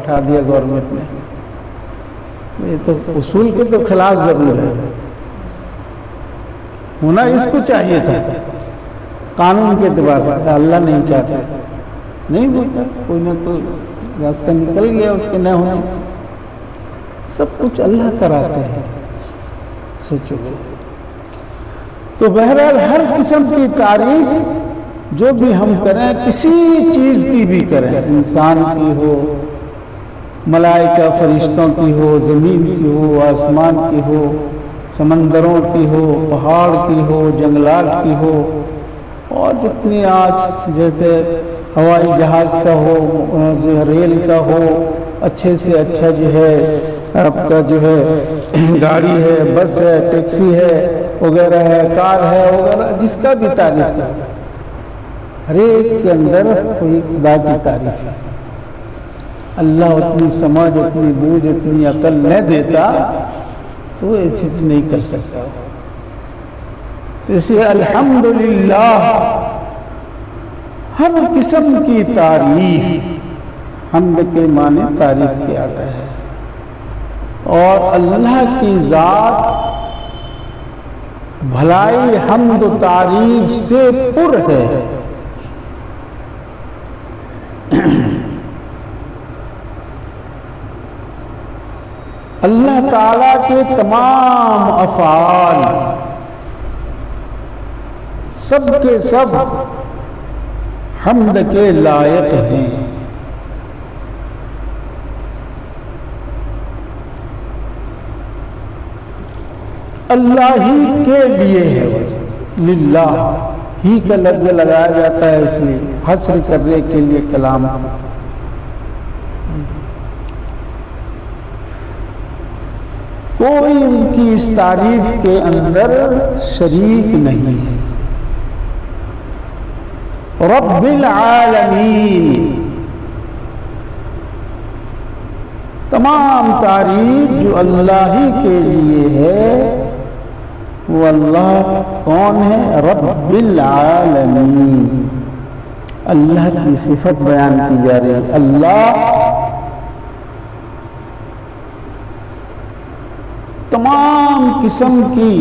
بٹھا دیا گورنمنٹ نے. یہ تو اصول کے تو خلاف ضرور ہے. ہونا اس کو چاہیے تھا قانون کے اعتبار سے. اللہ نہیں چاہتا, نہیں ہوتا, کوئی نہ کوئی راستہ نکل گیا اس کے نہ ہونے. سب کچھ اللہ کراتے ہیں. سوچو. تو بہرحال ہر قسم کی تعریف جو بھی ہم کریں, کسی چیز کی بھی کریں, انسان کی ہو, ملائکہ فرشتوں کی ہو, زمین کی ہو, آسمان کی ہو, سمندروں کی ہو, پہاڑ کی ہو, جنگلات کی ہو, اور جتنی آج جیسے ہوائی جہاز کا ہو, جو ہے ریل کا ہو, اچھے سے اچھا جو ہے آپ کا جو ہے گاڑی ہے, بس ہے, ٹیکسی ہے وغیرہ ہے, کار ہے وغیرہ, جس کا بھی تعریف ہے, ہر ایک کے اندر کوئی خدا کی تعریف ہے. اللہ اتنی سمجھ, اتنی بوجھ, اتنی عقل نہ دیتا تو یہ چیز نہیں کر سکتا. تو اسے الحمدللہ ہر قسم کی تعریف, حمد کے معنی تعریف کیا آتا ہے, اور اللہ کی ذات بھلائی حمد و تعریف سے پر ہے. اللہ تعالیٰ کے تمام افعال سب کے سب حمد کے لائق ہیں. اللہ ہی کے لیے ہے, للہ ہی کا لفظ لگایا جاتا ہے اس لیے حصر کرنے کے لیے کلام. کوئی اس کی اس تعریف کے اندر شریک نہیں ہے. رب العالمین, تمام تعریف جو اللہ ہی کے لیے ہے, وہ اللہ کون ہے؟ رب العالمین. اللہ کی صفت بیان کی جا رہی ہے. اللہ تمام قسم کی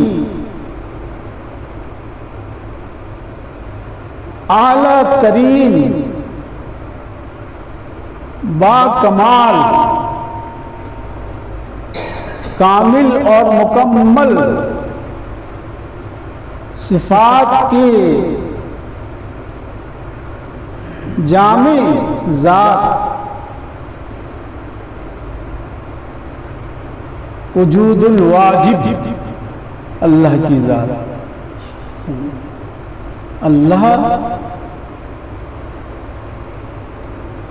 اعلیٰ ترین با کمال کامل اور مکمل صفات کی جامع ذات, وجود الواجب اللہ کی ذات. اللہ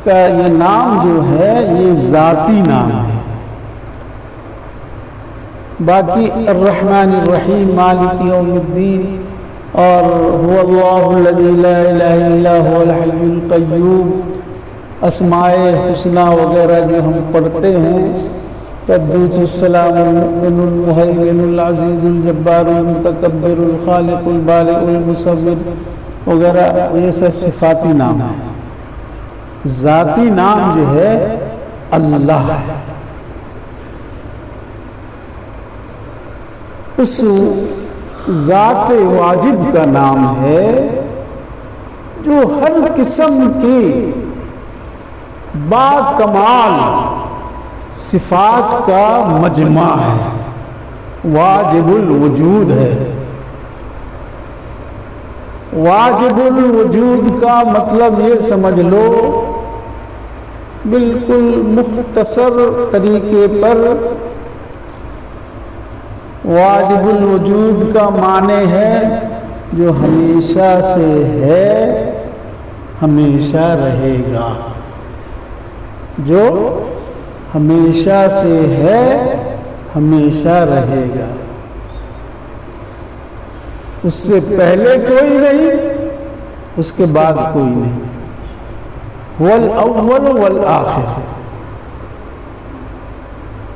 کا یہ نام جو ہے یہ ذاتی نام ہے. باقی الرحمن الرحیم, مالک یوم الدین, اور هو اللہ الذی لا الہ الا هو الحی القیوم, اسماء حسنہ وغیرہ جو ہم پڑھتے ہیں, قدوس السلام المؤمن المہیمن العزیز الجبار المتکبر الخالق البارئ المصور وغیرہ, یہ سب صفاتی نام ہیں. ذاتی نام جو ہے اللہ ہے. اس ذات واجب کا نام ہے جو ہر قسم کی با کمال صفات کا مجمع ہے, واجب الوجود ہے. واجب الوجود کا مطلب یہ سمجھ لو, بالکل مختصر طریقے پر واجب الوجود کا معنی ہے جو ہمیشہ سے ہے, ہمیشہ رہے گا. جو ہمیشہ سے ہے, ہمیشہ رہے گا. اس سے پہلے کوئی نہیں, اس کے بعد کوئی نہیں. والاول والآخر,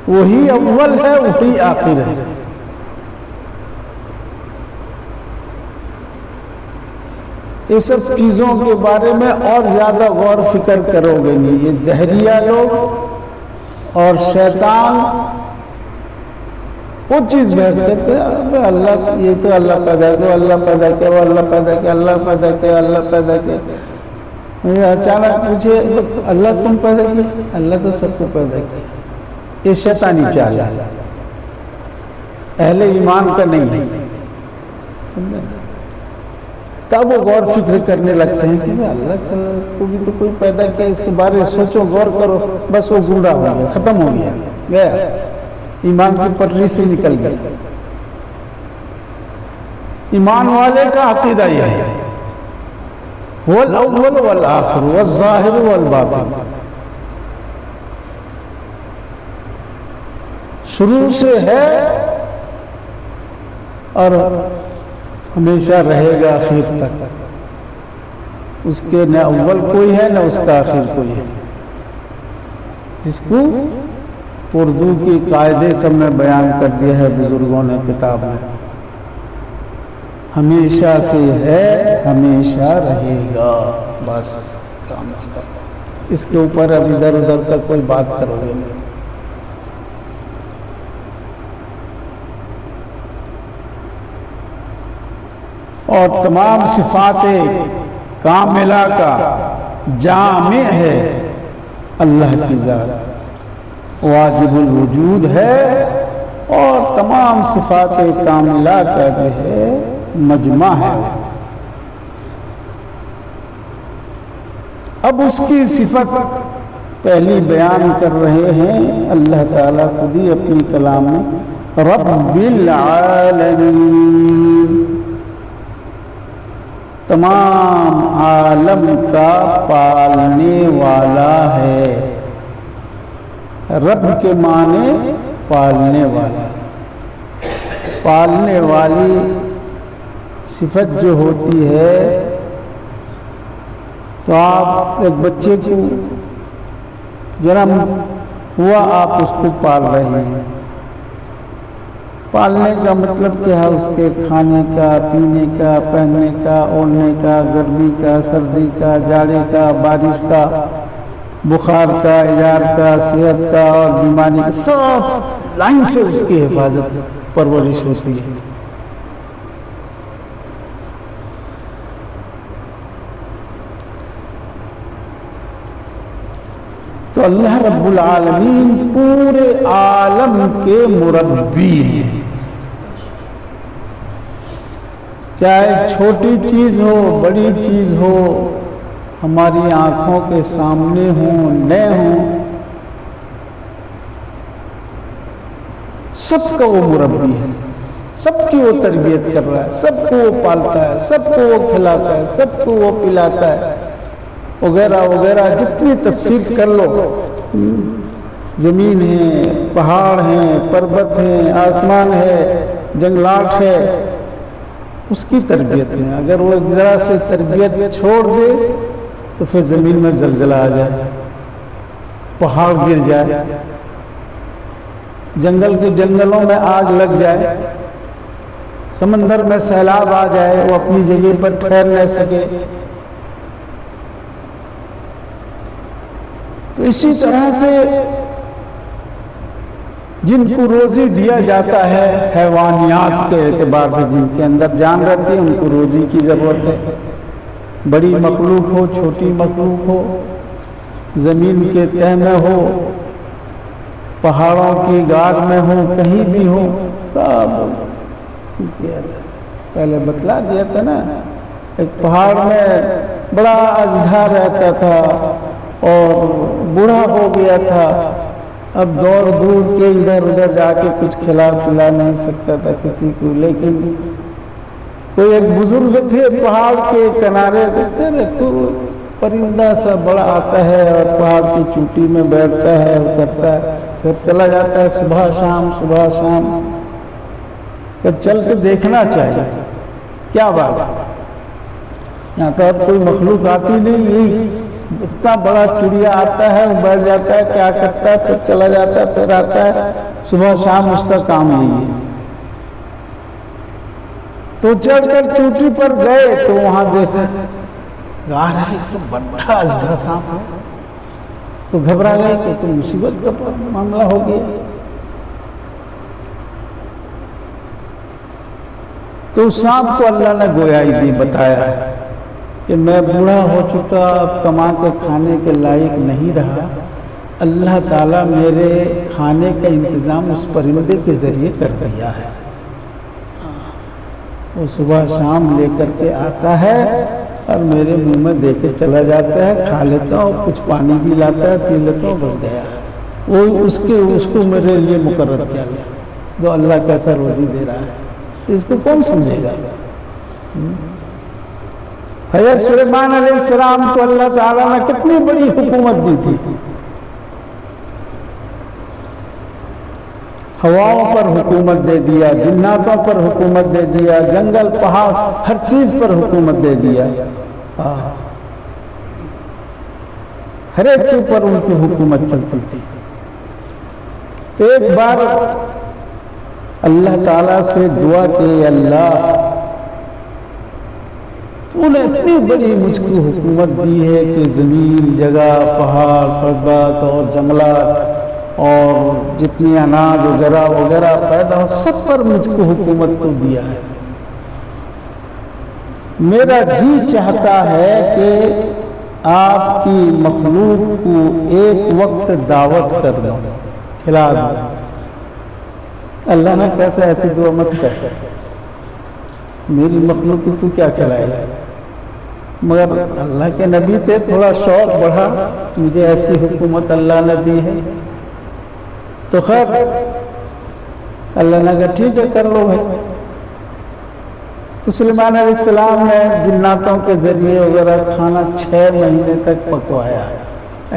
وہی اول ہے وہی آخر ہے. یہ سب چیزوں کے بارے میں اور زیادہ غور فکر کرو گے نہیں. یہ دہریہ لوگ اور شیطان وہ چیز بحث کرتے ہیں اللہ یہ تو اللہ پیدا کیا، اللہ پیدا کیا، وہ اللہ پیدا کیا، اللہ پیدا کیا، اللہ پیدا کیا۔ اچانک پوچھے اللہ کون پیدا کیا؟ اللہ تو سب کو پیدا کیا۔ یہ شیطانی چال ہے، اہل ایمان کا نہیں ہے۔ سمجھا؟ تب وہ غور فکر کرنے لگتے ہیں کہ اللہ کو بھی تو کوئی پیدا کیا، اس کے بارے میں سوچو، غور کرو، بس وہ گمراہ ہو گیا، ختم ہو گیا، ایمان کی پٹری سے نکل گیا۔ ایمان والے کا عقیدہ یہ ہے والاول والآخر والظاہر والباطن، شروع سے ہے اور ہمیشہ رہے گا آخر تک، اس کے نہ اول کوئی ہے نہ اس کا آخر کوئی ہے، جس کو اردو کی قاعدے سب میں بیان کر دیا ہے بزرگوں نے کتاب میں، ہمیشہ سے ہے ہمیشہ رہے گا، بس کام کتاب، اس کے اوپر اب ادھر ادھر کا کوئی بات کرو گے نہیں۔ اور تمام صفات کاملہ کا جامع ہے اللہ کی ذات، واجب الوجود ہے، اور تمام صفات کاملہ کا جو ہے مجمع ہے۔ اب اس کی صفت پہلی بیان کر رہے ہیں اللہ تعالیٰ خود ہی اپنی کلام میں، رب العالمین، تمام عالم کا پالنے والا ہے۔ رب کے معنی پالنے والا، پالنے والی صفت جو ہوتی ہے، تو آپ ایک بچے کو جنم ہوا، آپ اس کو پال رہے ہیں۔ پالنے کا مطلب کیا ہے؟ اس کے کھانے کا، پینے کا، پہننے کا، اوڑھنے کا، گرمی کا، سردی کا، جاڑے کا، بارش کا، بخار کا، اجار کا، صحت کا اور بیماری کا، سب لائن سے اس کی حفاظت پرورش ہوتی ہے۔ تو اللہ رب العالمین پورے عالم کے مربی ہیں، چاہے چھوٹی چیز ہو بڑی چیز ہو، ہماری آنکھوں کے سامنے ہوں نہ ہوں، سب کا وہ مربی ہے، سب کی وہ تربیت کر رہا ہے، سب کو وہ پالتا ہے، سب کو وہ کھلاتا ہے، سب کو وہ پلاتا ہے، وغیرہ وغیرہ۔ جتنی تفسیر کر لو، زمین ہے، پہاڑ ہیں، پربت ہیں، آسمان ہے، جنگلات ہے، اس کی تربیت میں اگر وہ ایک ذرا سے تربیت چھوڑ دے تو پھر زمین میں زلزلہ آ جائے، پہاڑ گر جائے، جنگل کے جنگلوں میں آگ لگ جائے، سمندر میں سیلاب آ جائے، وہ اپنی جگہ پر ٹھہر نہ سکے۔ تو اسی طرح سے جن کو روزی دیا جاتا ہے حیوانیات کے اعتبار سے، جن کے اندر جان رہتی ہے، ان کو روزی کی ضرورت ہے، بڑی مخلوق ہو چھوٹی مخلوق ہو، زمین کے تہ میں ہو، پہاڑوں کی غار میں ہو، کہیں بھی ہو، سب پہلے بتلا دیا تھا نا۔ ایک پہاڑ میں بڑا اژدھا رہتا تھا اور بوڑھا ہو گیا تھا، اب دور دور کے ادھر ادھر جا کے کچھ کھلا پلا نہیں سکتا تھا کسی کو، لیکن کوئی ایک بزرگ تھے پہاڑ کے کنارے، دیکھتے رہتے پرندہ سا بڑا آتا ہے اور پہاڑ کی چوٹی میں بیٹھتا ہے، اترتا ہے، پھر چلا جاتا ہے صبح شام صبح شام۔ کہ چل کے دیکھنا چاہیے، کیا بات ہے، یہاں تو اب کوئی مخلوق آتی نہیں، یہی اتنا بڑا چڑیا آتا ہے، وہ بیٹھ جاتا ہے، کیا کرتا ہے، پھر چلا جاتا ہے، پھر آتا ہے، صبح شام اس کا کام یہی ہے۔ تو چڑھ کر چوٹی پر گئے تو وہاں دیکھا تو بڑا اژدھا سانپ ہے، تو گھبرا گئے کہ تو مصیبت کا معاملہ ہو گیا. تو سانپ کو اللہ نے گویائی دی، بتایا کہ میں بوڑھا ہو چکا، اب کما کے کھانے کے لائق نہیں رہا، اللہ تعالیٰ میرے کھانے کا انتظام اس پرندے کے ذریعے کر دیا ہے. وہ صبح شام لے کر کے آتا ہے اور میرے منہ میں دے کے چلا جاتا ہے، کھا لیتا ہوں، کچھ پانی بھی لاتا ہے، پی لیتا ہوں، بس گیا. وہ اس کو میرے لیے مقرر کیا گیا. جو اللہ کیسا روزی دے رہا ہے تو اس کو کون سمجھے گا؟ حضرت سلیمان علیہ السلام کو اللہ تعالیٰ نے کتنی بڑی حکومت دی تھی. ہواؤں پر حکومت دے دیا، جناتوں پر حکومت دے دیا، جنگل پہاڑ ہر چیز پر حکومت دے دیا. ہر ایک کے اوپر ان کی حکومت چلتی تھی. تو ایک بار اللہ تعالیٰ سے دعا کہ اللہ تو نے اتنی بڑی مجھ کو حکومت دی ہے کہ زمین، جگہ، پہاڑ، پربت اور جنگلات اور جتنی اناج وغیرہ وغیرہ پیدا ہو سب پر مجھ کو حکومت کو دیا ہے. میرا جی چاہتا ہے کہ آپ کی مخلوق کو ایک وقت دعوت کر دو، کھلا دو. اللہ نے کیسے ایسی دعا مت کر، میری مخلوق کو تو کیا کھلائے گا؟ مگر اللہ کے نبی تھے، تھوڑا شوق بڑھا، مجھے ایسی حکومت اللہ نے دی ہے. تو خیر اللہ نے کہا ٹھیک ہے کر لو بھائی. تو سلیمان علیہ السلام نے جناتوں کے ذریعے وغیرہ کھانا 6 مہینے تک پکوایا،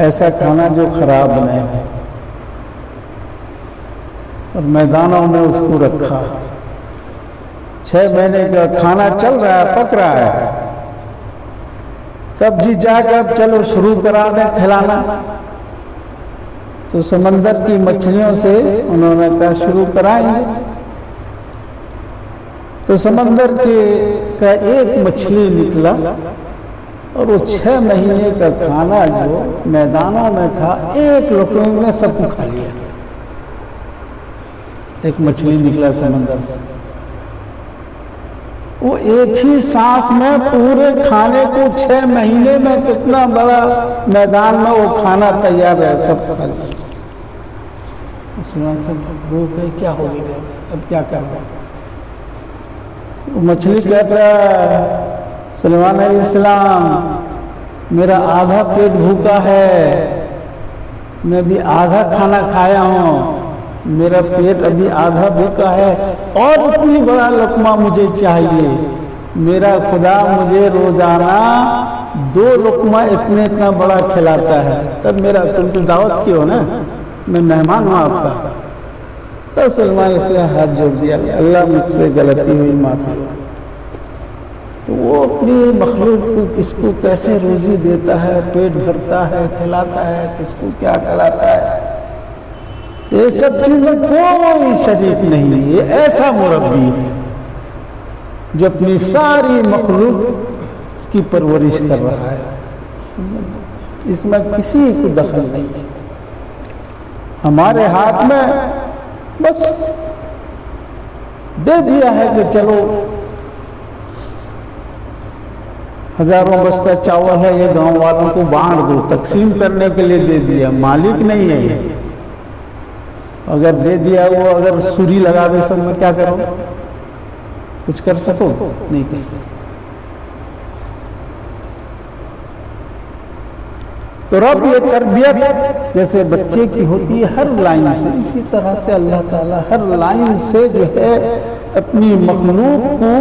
ایسا کھانا جو خراب نہیں ہو، اور میدانوں میں اس کو رکھا. 6 مہینے کا کھانا چل رہا ہے، پک رہا ہے. تب جی جا کر چلو شروع کرا دیں کھلانا. تو سمندر کی مچھلیوں سے انہوں نے کہا شروع کرائیں گے. تو سمندر کا ایک مچھلی نکلا اور وہ 6 مہینے کا کھانا جو میدانوں میں تھا ایک لقمے میں سب کو کھا لیا. ایک مچھلی نکلا سمندر سے، وہ ایک ہی سانس میں پورے کھانے کو 6 مہینے میں کتنا بڑا میدان میں وہ کھانا تیار ہے، سب کھا لیا. مسلمان سب روک ہے کیا ہو گیا، اب کیا کر رہا؟ مچھلی کہتا ہے سلیمان علیہ السلام میرا آدھا پیٹ بھوکا ہے، میں بھی آدھا کھانا کھایا ہوں، میرا پیٹ ابھی آدھا بھوکا ہے اور اتنی بڑا لقمہ مجھے چاہیے. میرا خدا مجھے روزانہ 2 لقمہ اتنا بڑا کھلاتا ہے. تب میرا تم تو دعوت کی ہو نا، میں مہمان ہوں آپ کا. تو سلمان سے ہاتھ جوڑ دیا، اللہ مجھ سے غلطی ہوئی معاف کر. تو وہ اپنی مخلوق کو کس کو کیسے روزی دیتا ہے، پیٹ بھرتا ہے، کھلاتا ہے، کس کو کیا کھلاتا ہے، یہ سب چیزیں کوئی شریک نہیں ہے. یہ ایسا مربی ہے جو اپنی ساری مخلوق کی پرورش کر رہا ہے، اس میں کسی کو دخل نہیں ہے. ہمارے ہاتھ میں بس دے دیا ہے کہ چلو ہزاروں بستہ چاول ہے، یہ گاؤں والوں کو بانٹ دو، تقسیم کرنے کے لیے دے دیا. مالک نہیں ہے یہ. اگر دے دیا وہ اگر سوری لگا دے سب میں کیا کرو؟ کچھ کر سکو؟ نہیں کر سکتے. تو رب یہ تربیت جیسے بچے کی ہوتی ہے ہر لائن سے، اسی طرح سے اللہ تعالیٰ ہر لائن سے جو ہے اپنی مخلوق کو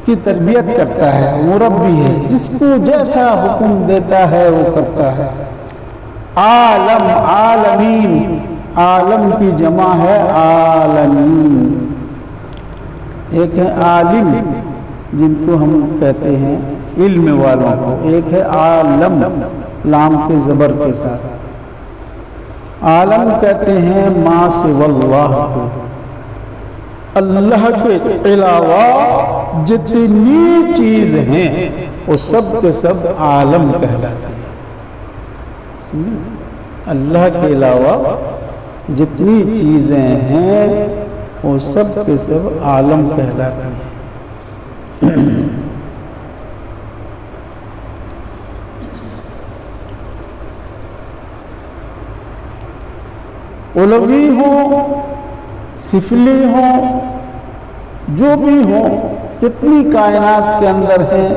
کی تربیت کرتا ہے. مربی ہے، جس کو جیسا حکم دیتا ہے وہ کرتا ہے. عالم، عالمین، عالم کی جمع ہے عالمین. ایک ہے عالم جن کو ہم کہتے ہیں علم والوں کو، ایک ہے عالم لام کے زبر کے ساتھ. عالم کہتے ہیں ما سوی اللہ کو، اللہ کے علاوہ جتنی چیز ہیں وہ سب کے سب عالم کہلاتے ہیں. اللہ کے علاوہ جتنی چیزیں ہیں وہ سب کے سب عالم کہلاتی ہیں۔ علوی ہوں سفلی ہوں جو بھی ہوں، جتنی کائنات کے اندر ہیں،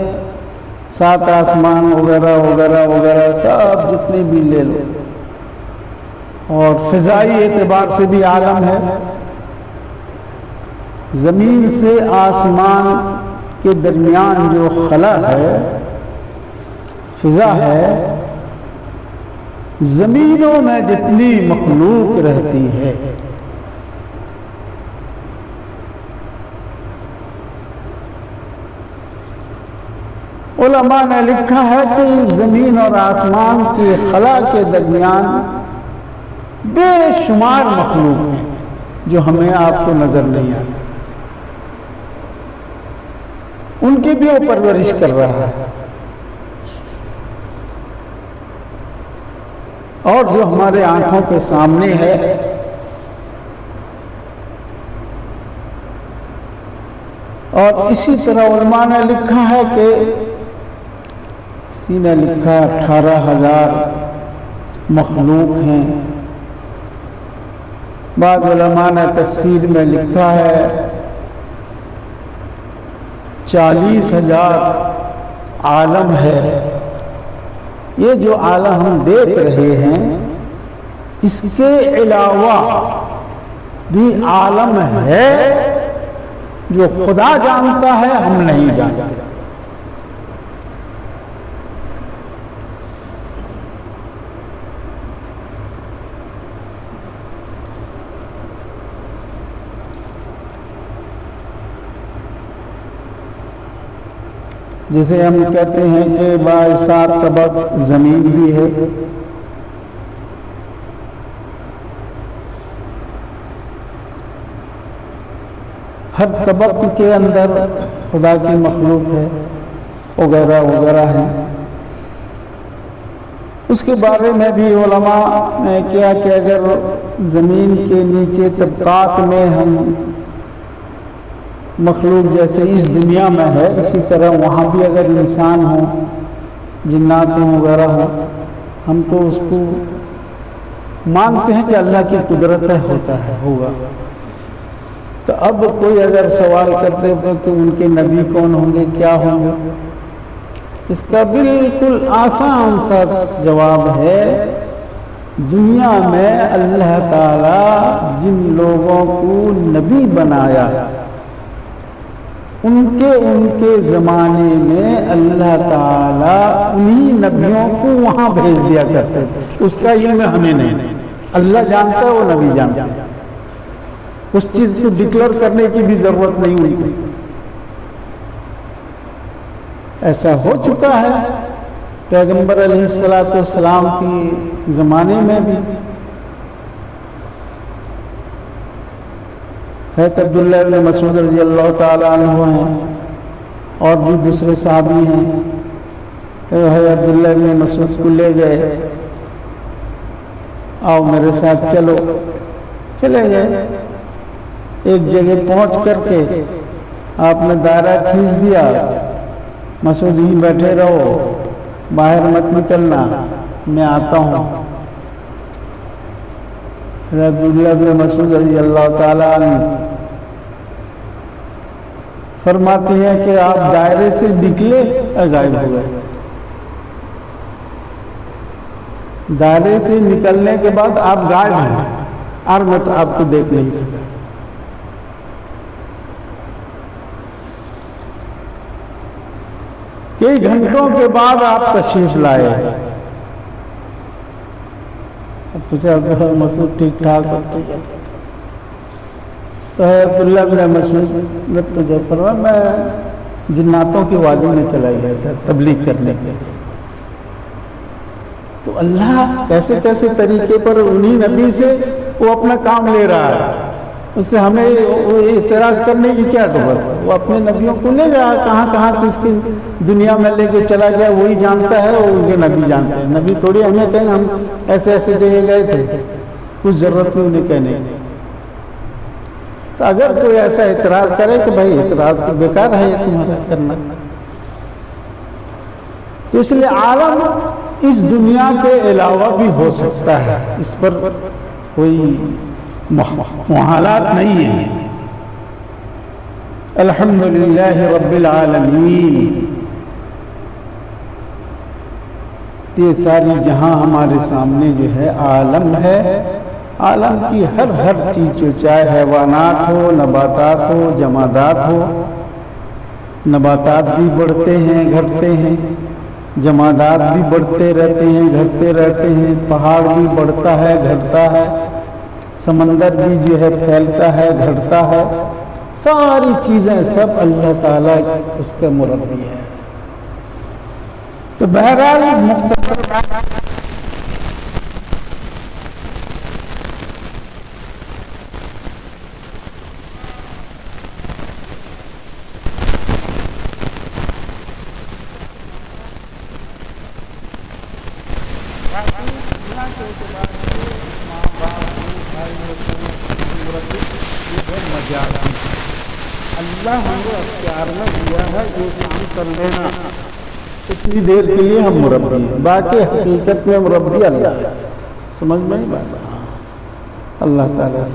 7 آسمان وغیرہ وغیرہ وغیرہ سب جتنے بھی لے لو، اور فضائی اعتبار سے بھی عالم ہے۔ زمین سے آسمان کے درمیان جو خلا ہے، فضا ہے، زمینوں میں جتنی مخلوق رہتی ہے، علماء نے لکھا ہے کہ زمین اور آسمان کی خلا کے درمیان بے شمار مخلوق ہیں جو ہمیں آپ کو نظر نہیں آتے، ان کی بھی وہ پرورش کر رہا ہے، اور جو ہمارے آنکھوں کے سامنے ہے اور اسی طرح علماء نے لکھا ہے کہ کسی نے لکھا 18,000 مخلوق ہیں، بعض علماء نے تفسیر میں لکھا ہے 40,000 عالم ہے۔ یہ جو عالم ہم دیکھ رہے ہیں، اس کے علاوہ بھی عالم ہے جو خدا جانتا ہے، ہم نہیں جانتے۔ جسے ہم کہتے ہیں کہ با7 طبق زمین بھی ہے، ہر طبق کے اندر خدا کی مخلوق ہے وغیرہ وغیرہ ہے۔ اس کے بارے میں بھی علماء نے کیا کہ اگر زمین کے نیچے طبقات میں ہم مخلوق جیسے اس دنیا میں ہے، اسی طرح وہاں بھی اگر انسان ہوں، جنات ہوں وغیرہ ہوں، ہم تو اس کو مانتے ہیں کہ اللہ کی قدرت ہوتا ہے ہوگا۔ تو اب کوئی اگر سوال کرتے ہو کہ ان کے نبی کون ہوں گے، کیا ہوں گے، اس کا بالکل آسان سا جواب ہے، دنیا میں اللہ تعالیٰ جن لوگوں کو نبی بنایا، ان کے زمانے میں اللہ تعالیٰ انہی نبیوں کو وہاں بھیج دیا کرتے تھے۔ اس کا علم ہمیں نہیں، اللہ جانتا ہے، وہ نبی جانتا ہے، اس چیز کو ڈکلیئر کرنے کی بھی ضرورت نہیں ہوئی۔ ایسا ہو چکا ہے پیغمبر علیہ السلام کی زمانے میں بھی۔ حضرت عبداللہ بن مسعود رضی اللہ تعالیٰ عنہ ہیں، اور بھی دوسرے صحابی ہیں، حضرت عبداللہ بن مسعود کو لے گئے، آؤ میرے ساتھ چلو، چلے گئے۔ ایک جگہ پہنچ کر کے آپ نے دائرہ کھینچ دیا، مسعود ہی بیٹھے رہو، باہر مت نکلنا، میں آتا ہوں۔ حضرت عبداللہ بن مسعود رضی اللہ تعالیٰ عنہ فرماتے ہیں کہ آپ دائرے سے نکلے اور غائب ہو گئے۔ دائرے سے نکلنے کے بعد آپ غائب ہیں، اور میں تو آپ کو دیکھ نہیں سکتا۔ کئی گھنٹوں کے بعد آپ تشریف لائے، پوچھا مسعود ٹھیک ٹھاک ہوتے ہیں؟ تو عبداللہ بن مسعود نے تجھے فرمایا میں جناتوں کی وادی میں چلا گیا تھا تبلیغ کرنے کے لیے۔ تو اللہ کیسے کیسے طریقے پر انہی نبی سے وہ اپنا کام لے رہا ہے۔ اس سے ہمیں وہ اعتراض کرنے کی کیا ضرورت ہے؟ وہ اپنے نبیوں کو لے جا، کہاں کہاں کس کس دنیا میں لے کے چلا گیا وہی جانتا ہے، اور ان کے نبی جانتے ہیں۔ نبی تھوڑی ہمیں کہیں ہم ایسے ایسے جگہ گئے تھے، کچھ ضرورت نہیں انہیں کہنے کی۔ تو اگر کوئی ایسا اعتراض کرے کہ بھائی اعتراض کو بیکار ہے یہ تمہارا کرنا، تو اس لیے عالم اس دنیا کے علاوہ بھی ہو سکتا ہے، اس پر کوئی محالات نہیں ہے۔ الحمدللہ رب العالمین۔ یہ ساری جہاں ہمارے سامنے جو ہے عالم ہے، عالم کی ہر چیز جو چاہے حیوانات ہو، نباتات ہو، جمادات ہو، نباتات بھی بڑھتے ہیں گھٹتے ہیں، جمادات بھی بڑھتے رہتے ہیں گھٹتے رہتے ہیں، پہاڑ بھی بڑھتا ہے گھٹتا ہے، سمندر بھی جو ہے پھیلتا ہے گھٹتا ہے، ساری چیزیں سب اللہ تعالیٰ اس کا مربی ہے۔ تو بہرحال مختصر اللہ ہمیں اختیار میں دیا ہے جو کام کر لینا، اتنی دیر کے لیے ہم مربی ہیں، باقی حقیقت میں مربی اللہ ہے۔ سمجھ میں ہی بات؟ اللہ تعالیٰ سے